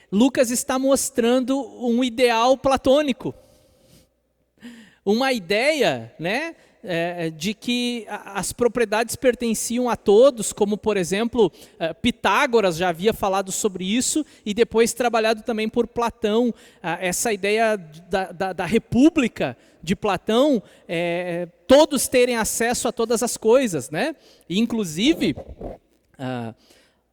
Lucas está mostrando um ideal platônico. Uma ideia, né, de que as propriedades pertenciam a todos, como, por exemplo, Pitágoras já havia falado sobre isso, e depois trabalhado também por Platão, essa ideia da república de Platão, todos terem acesso a todas as coisas, né? E, inclusive,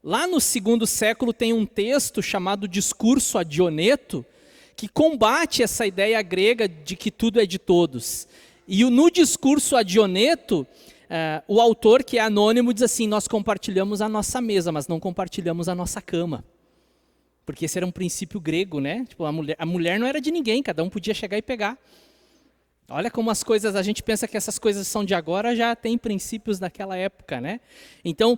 lá no 2º século tem um texto chamado Discurso a Dioneto, que combate essa ideia grega de que tudo é de todos. E no Discurso a Dioneto, o autor, que é anônimo, diz assim, nós compartilhamos a nossa mesa, mas não compartilhamos a nossa cama. Porque esse era um princípio grego, né? Tipo, a mulher não era de ninguém, cada um podia chegar e pegar. Olha como as coisas, a gente pensa que essas coisas são de agora, já tem princípios daquela época, né? Então,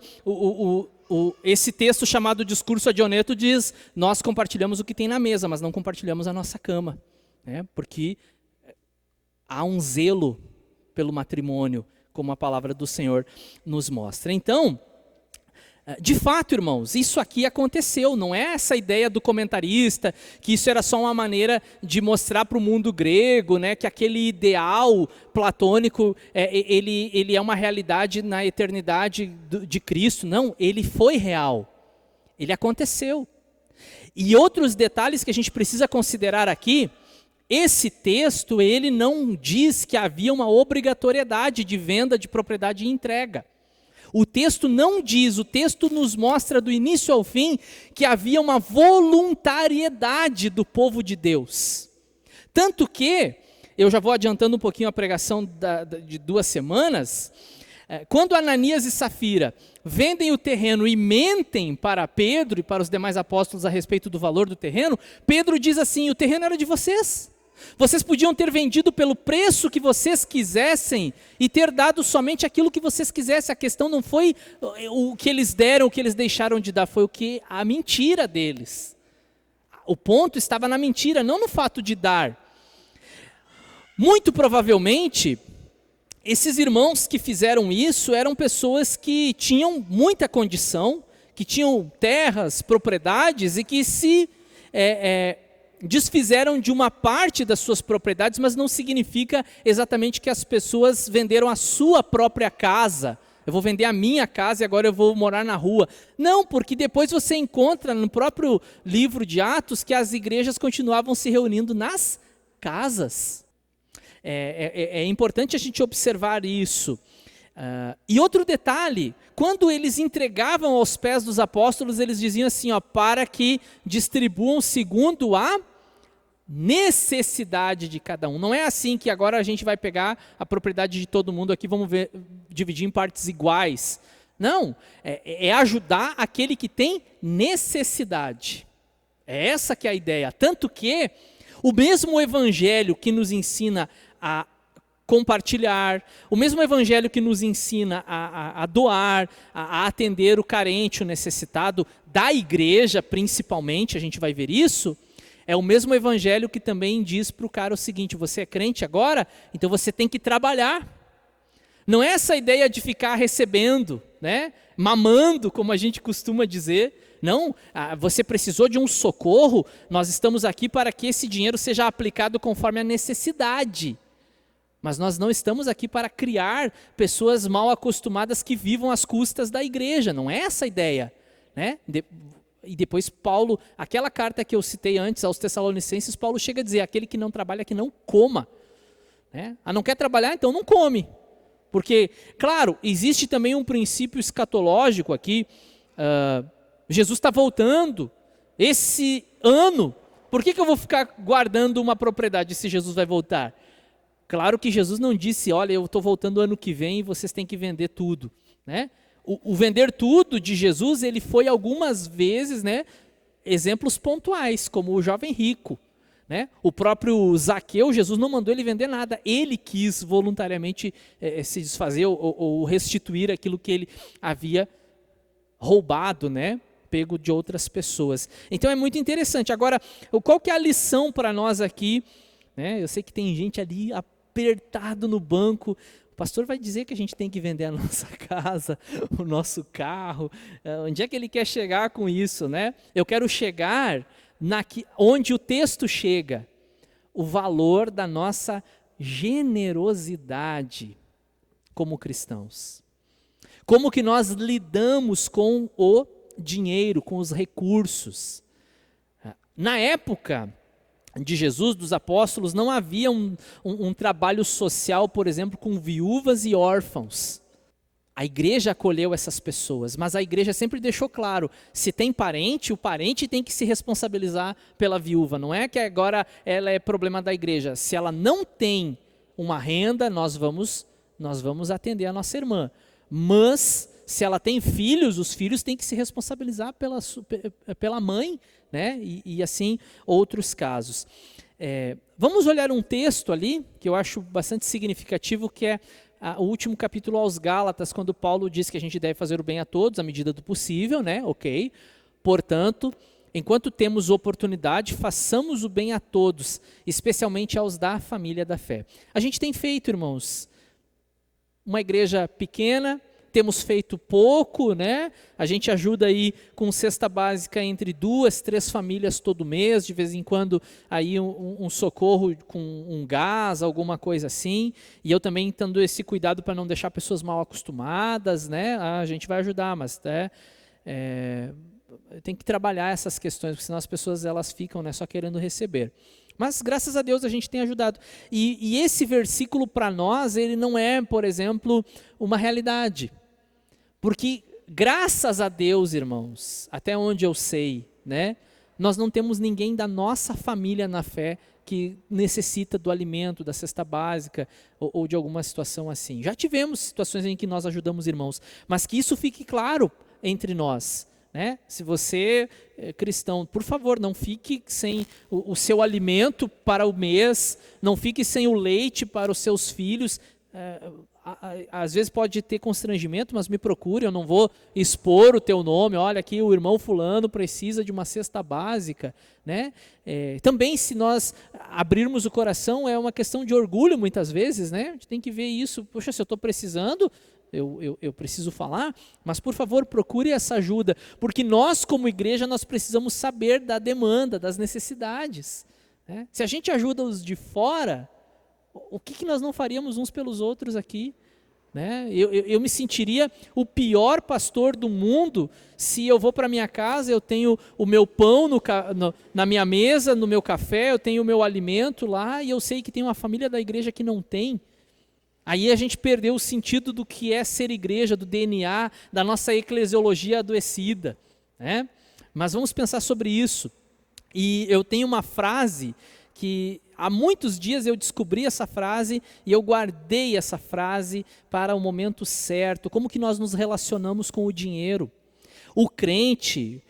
esse texto chamado Discurso a Dioneto diz, nós compartilhamos o que tem na mesa, mas não compartilhamos a nossa cama, né? Porque há um zelo pelo matrimônio, como a palavra do Senhor nos mostra. Então, De fato, irmãos, isso aqui aconteceu, não é essa ideia do comentarista, que isso era só uma maneira de mostrar para o mundo grego, né, que aquele ideal platônico, ele é uma realidade na eternidade de Cristo. Não, ele foi real, ele aconteceu. E outros detalhes que a gente precisa considerar aqui, esse texto, ele não diz que havia uma obrigatoriedade de venda de propriedade e entrega. O texto não diz, o texto nos mostra do início ao fim que havia uma voluntariedade do povo de Deus. Tanto que, eu já vou adiantando um pouquinho a pregação de 2 semanas, quando Ananias e Safira vendem o terreno e mentem para Pedro e para os demais apóstolos a respeito do valor do terreno, Pedro diz assim: o terreno era de vocês. Vocês podiam ter vendido pelo preço que vocês quisessem e ter dado somente aquilo que vocês quisessem. A questão não foi o que eles deram, o que eles deixaram de dar, foi a mentira deles. O ponto estava na mentira, não no fato de dar. Muito provavelmente, esses irmãos que fizeram isso eram pessoas que tinham muita condição, que tinham terras, propriedades e que se desfizeram de uma parte das suas propriedades, mas não significa exatamente que as pessoas venderam a sua própria casa. Eu vou vender a minha casa e agora eu vou morar na rua. Não, porque depois você encontra no próprio livro de Atos que as igrejas continuavam se reunindo nas casas. É importante a gente observar isso. E outro detalhe, quando eles entregavam aos pés dos apóstolos, eles diziam assim, para que distribuam segundo a necessidade de cada um. Não é assim que agora a gente vai pegar a propriedade de todo mundo aqui, vamos dividir em partes iguais. Não, é ajudar aquele que tem necessidade. É essa que é a ideia. Tanto que o mesmo evangelho que nos ensina a compartilhar, o mesmo evangelho que nos ensina a doar, a atender o carente, o necessitado, da igreja principalmente, a gente vai ver isso, é o mesmo evangelho que também diz para o cara o seguinte: você é crente agora, então você tem que trabalhar. Não é essa ideia de ficar recebendo, né, mamando, como a gente costuma dizer. Não, você precisou de um socorro, nós estamos aqui para que esse dinheiro seja aplicado conforme a necessidade. Mas nós não estamos aqui para criar pessoas mal acostumadas que vivam às custas da igreja, não é essa a ideia, né? E depois Paulo, aquela carta que eu citei antes aos Tessalonicenses, Paulo chega a dizer: aquele que não trabalha, que não coma. Né? Não quer trabalhar, então não come. Porque, claro, existe também um princípio escatológico aqui. Jesus está voltando esse ano. Por que eu vou ficar guardando uma propriedade se Jesus vai voltar? Claro que Jesus não disse: olha, eu estou voltando ano que vem e vocês têm que vender tudo. Né? O vender tudo de Jesus, ele foi algumas vezes, né, exemplos pontuais, como o jovem rico. Né? O próprio Zaqueu, Jesus não mandou ele vender nada, ele quis voluntariamente se desfazer ou restituir aquilo que ele havia roubado, né? Pego de outras pessoas. Então é muito interessante. Agora, qual que é a lição para nós aqui? Né? Eu sei que tem gente ali apertado no banco. O pastor vai dizer que a gente tem que vender a nossa casa, o nosso carro. Onde é que ele quer chegar com isso? Né? Eu quero chegar onde o texto chega, o valor da nossa generosidade como cristãos. Como que nós lidamos com o dinheiro, com os recursos. Na época de Jesus, dos apóstolos, não havia um trabalho social, por exemplo, com viúvas e órfãos. A igreja acolheu essas pessoas, mas a igreja sempre deixou claro, se tem parente, o parente tem que se responsabilizar pela viúva. Não é que agora ela é problema da igreja. Se ela não tem uma renda, nós vamos atender a nossa irmã. Mas se ela tem filhos, os filhos têm que se responsabilizar pela mãe, né? E assim outros casos. Vamos olhar um texto ali, que eu acho bastante significativo, que é o último capítulo aos Gálatas, quando Paulo diz que a gente deve fazer o bem a todos, à medida do possível, né? Ok. Portanto, enquanto temos oportunidade, façamos o bem a todos, especialmente aos da família da fé. A gente tem feito, irmãos, uma igreja pequena, temos feito pouco, né? A gente ajuda aí com cesta básica entre 2, 3 famílias todo mês, de vez em quando aí um socorro com um gás, alguma coisa assim. E eu também tendo esse cuidado para não deixar pessoas mal acostumadas, né? A gente vai ajudar, mas tem que trabalhar essas questões, porque senão as pessoas elas ficam, né, só querendo receber. Mas graças a Deus a gente tem ajudado. E esse versículo para nós, ele não é, por exemplo, uma realidade. Porque graças a Deus, irmãos, até onde eu sei, né, nós não temos ninguém da nossa família na fé que necessita do alimento, da cesta básica ou de alguma situação assim. Já tivemos situações em que nós ajudamos irmãos, mas que isso fique claro entre nós. Né? Se você é cristão, por favor, não fique sem o seu alimento para o mês, não fique sem o leite para os seus filhos. Às vezes pode ter constrangimento, mas me procure, eu não vou expor o teu nome. Olha aqui, o irmão fulano precisa de uma cesta básica. Né? Também, se nós abrirmos o coração, é uma questão de orgulho muitas vezes. Né? A gente tem que ver isso. Poxa, se eu estou precisando, eu preciso falar, mas por favor procure essa ajuda, porque nós como igreja nós precisamos saber da demanda, das necessidades. Né? Se a gente ajuda os de fora, o que nós não faríamos uns pelos outros aqui? Né? Eu me sentiria o pior pastor do mundo se eu vou para minha casa, eu tenho o meu pão na minha mesa, no meu café, eu tenho o meu alimento lá e eu sei que tem uma família da igreja que não tem. Aí a gente perdeu o sentido do que é ser igreja, do DNA, da nossa eclesiologia adoecida. Né? Mas vamos pensar sobre isso. E eu tenho uma frase que há muitos dias eu descobri essa frase e eu guardei essa frase para o momento certo. Como que nós nos relacionamos com o dinheiro? O crente,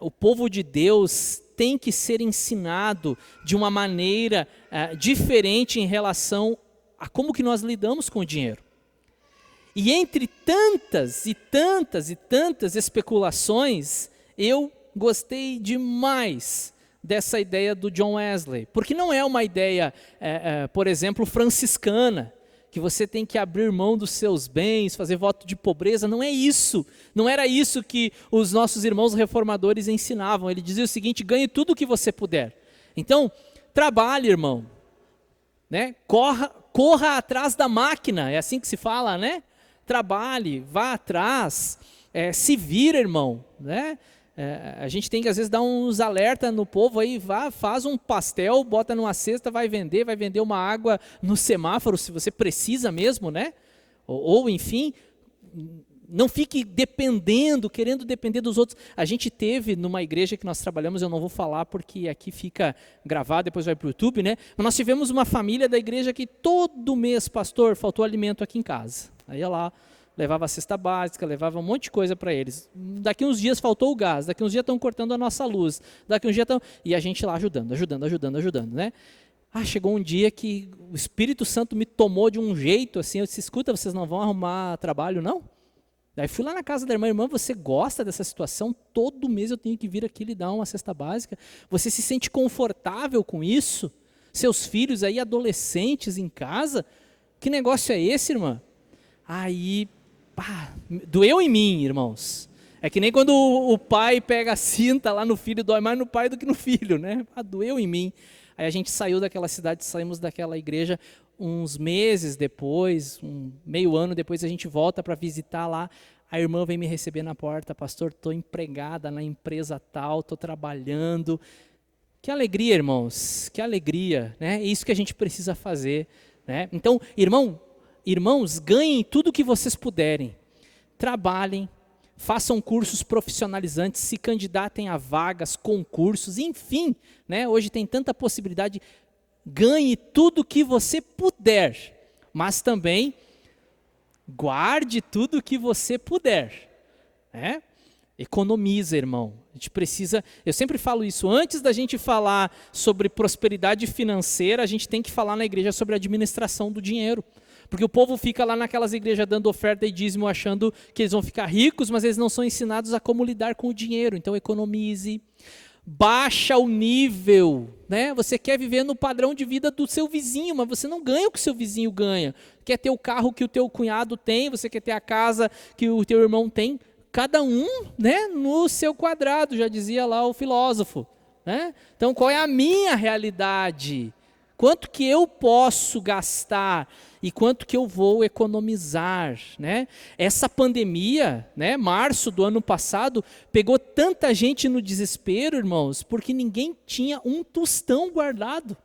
o povo de Deus tem que ser ensinado de uma maneira diferente em relação a como que nós lidamos com o dinheiro. E entre tantas e tantas e tantas especulações, eu gostei demais dessa ideia do John Wesley, porque não é uma ideia, por exemplo, franciscana, que você tem que abrir mão dos seus bens, fazer voto de pobreza, não é isso. Não era isso que os nossos irmãos reformadores ensinavam. Ele dizia o seguinte: ganhe tudo o que você puder. Então, trabalhe, irmão. Né? Corra atrás da máquina, é assim que se fala, né? Trabalhe, vá atrás, se vira, irmão, né? A gente tem que às vezes dar uns alertas no povo aí, faz um pastel, bota numa cesta, vai vender uma água no semáforo, se você precisa mesmo, né? Ou enfim, não fique querendo depender dos outros. A gente teve numa igreja que nós trabalhamos, eu não vou falar porque aqui fica gravado, depois vai para o YouTube, né? Mas nós tivemos uma família da igreja que todo mês, pastor, faltou alimento aqui em casa. Aí ia lá, levava a cesta básica, levava um monte de coisa para eles. Daqui uns dias faltou o gás, daqui uns dias estão cortando a nossa luz, daqui uns dias estão... E a gente lá ajudando, né? Chegou um dia que o Espírito Santo me tomou de um jeito assim, eu disse: escuta, vocês não vão arrumar trabalho, não? Daí fui lá na casa da irmã: você gosta dessa situação? Todo mês eu tenho que vir aqui lhe dar uma cesta básica. Você se sente confortável com isso? Seus filhos aí, adolescentes em casa? Que negócio é esse, irmã? Aí, doeu em mim, irmãos. É que nem quando o pai pega a cinta lá no filho, dói mais no pai do que no filho, né? Doeu em mim. Aí a gente saiu daquela cidade, saímos daquela igreja. Uns meses depois, meio ano depois, a gente volta para visitar lá. A irmã vem me receber na porta: pastor, estou empregada na empresa tal, estou trabalhando. Que alegria, irmãos, que alegria, né? É isso que a gente precisa fazer, né? Então, irmãos, ganhem tudo o que vocês puderem. Trabalhem, façam cursos profissionalizantes, se candidatem a vagas, concursos, enfim, né? Hoje tem tanta possibilidade. Ganhe tudo que você puder, mas também guarde tudo que você puder. Né? Economiza, irmão. A gente precisa, eu sempre falo isso, antes da gente falar sobre prosperidade financeira, a gente tem que falar na igreja sobre administração do dinheiro. Porque o povo fica lá naquelas igrejas dando oferta e dízimo, achando que eles vão ficar ricos, mas eles não são ensinados a como lidar com o dinheiro. Então economize. Baixa o nível, né? Você quer viver no padrão de vida do seu vizinho, mas você não ganha o que o seu vizinho ganha. Quer ter o carro que o teu cunhado tem, você quer ter a casa que o teu irmão tem. Cada um, né, no seu quadrado, já dizia lá o filósofo, né? Então, qual é a minha realidade? Quanto que eu posso gastar e quanto que eu vou economizar, né? Essa pandemia, né, março do ano passado, pegou tanta gente no desespero, irmãos, porque ninguém tinha um tostão guardado.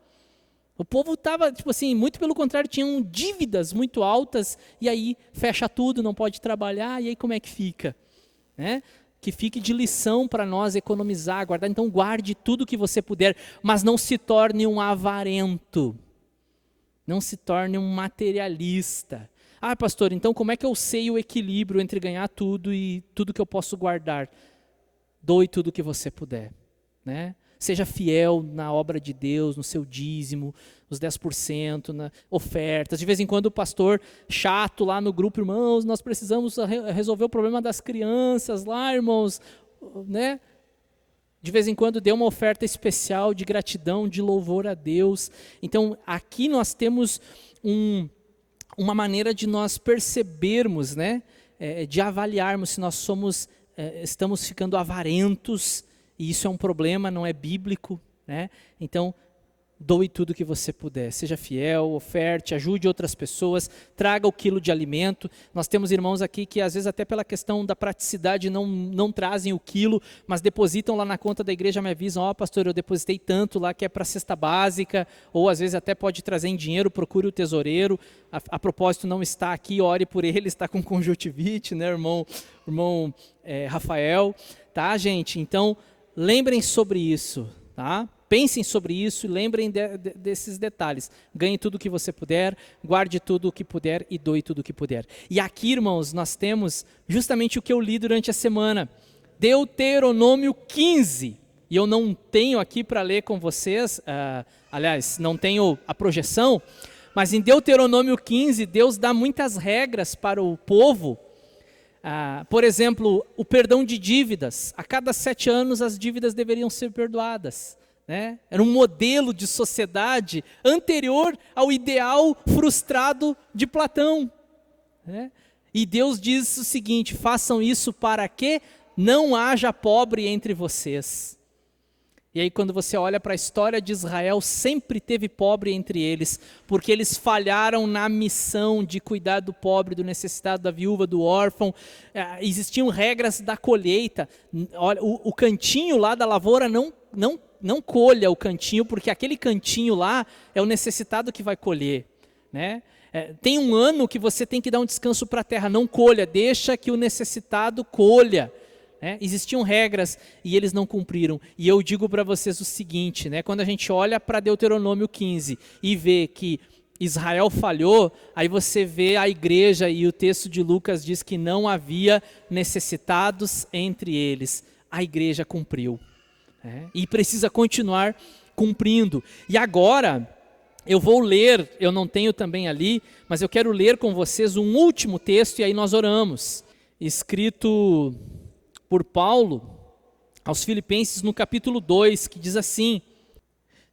O povo estava, tipo assim, muito pelo contrário, tinham dívidas muito altas, e aí fecha tudo, não pode trabalhar, e aí como é que fica? Né? Que fique de lição para nós economizar, guardar. Então guarde tudo que você puder, mas não se torne um avarento. Não se torne um materialista. Ah, pastor, então como é que eu sei o equilíbrio entre ganhar tudo e tudo que eu posso guardar? Doe tudo que você puder, né? Seja fiel na obra de Deus, no seu dízimo, os 10%, na ofertas. De vez em quando o pastor chato lá no grupo, irmãos, nós precisamos resolver o problema das crianças lá, irmãos, né? De vez em quando dê uma oferta especial de gratidão, de louvor a Deus. Então, aqui nós temos uma maneira de nós percebermos, né? De avaliarmos se nós estamos ficando avarentos, e isso é um problema, não é bíblico, né? Então, doe tudo que você puder, seja fiel, oferte, ajude outras pessoas, traga o quilo de alimento. Nós temos irmãos aqui que às vezes até pela questão da praticidade não trazem o quilo, mas depositam lá na conta da igreja, me avisam, ó pastor, eu depositei tanto lá que é para cesta básica, ou às vezes até pode trazer em dinheiro, procure o tesoureiro. A propósito, não está aqui, ore por ele, está com conjuntivite, né, irmão Rafael, tá, gente? Então, lembrem sobre isso, tá? Pensem sobre isso e lembrem desses detalhes. Ganhe tudo o que você puder, guarde tudo o que puder e doe tudo o que puder. E aqui, irmãos, nós temos justamente o que eu li durante a semana. Deuteronômio 15. E eu não tenho aqui para ler com vocês, aliás, não tenho a projeção, mas em Deuteronômio 15, Deus dá muitas regras para o povo. Por exemplo, o perdão de dívidas. A cada 7 anos as dívidas deveriam ser perdoadas. Né? Era um modelo de sociedade anterior ao ideal frustrado de Platão. Né? E Deus diz o seguinte: façam isso para que não haja pobre entre vocês. E aí quando você olha para a história de Israel, sempre teve pobre entre eles, porque eles falharam na missão de cuidar do pobre, do necessitado, da viúva, do órfão. Existiam regras da colheita. Olha, o cantinho lá da lavoura não colha o cantinho, porque aquele cantinho lá é o necessitado que vai colher, né? Tem um ano que você tem que dar um descanso para a terra, não colha, deixa que o necessitado colha. Existiam regras e eles não cumpriram. E eu digo para vocês o seguinte, né? Quando a gente olha para Deuteronômio 15 e vê que Israel falhou, aí você vê a igreja e o texto de Lucas diz que não havia necessitados entre eles. A igreja cumpriu. E precisa continuar cumprindo. E agora, eu vou ler, eu não tenho também ali, mas eu quero ler com vocês um último texto e aí nós oramos. Escrito por Paulo aos Filipenses no capítulo 2, que diz assim: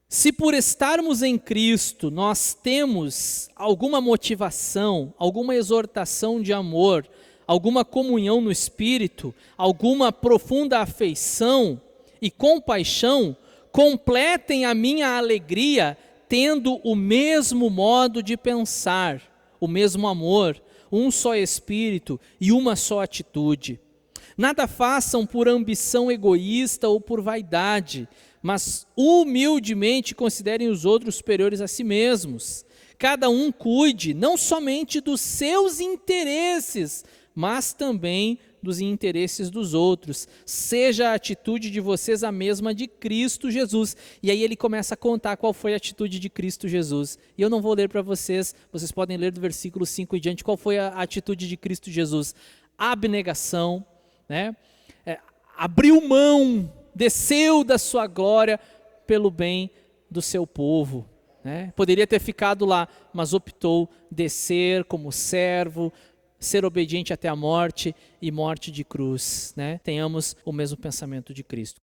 se por estarmos em Cristo nós temos alguma motivação, alguma exortação de amor, alguma comunhão no Espírito, alguma profunda afeição e compaixão, completem a minha alegria tendo o mesmo modo de pensar, o mesmo amor, um só Espírito e uma só atitude. Nada façam por ambição egoísta ou por vaidade, mas humildemente considerem os outros superiores a si mesmos. Cada um cuide não somente dos seus interesses, mas também dos interesses dos outros. Seja a atitude de vocês a mesma de Cristo Jesus. E aí ele começa a contar qual foi a atitude de Cristo Jesus. E eu não vou ler para vocês, vocês podem ler do versículo 5 em diante, qual foi a atitude de Cristo Jesus. Abnegação, né? Abriu mão, desceu da sua glória pelo bem do seu povo. Né? Poderia ter ficado lá, mas optou descer como servo, ser obediente até a morte e morte de cruz. Né? Tenhamos o mesmo pensamento de Cristo.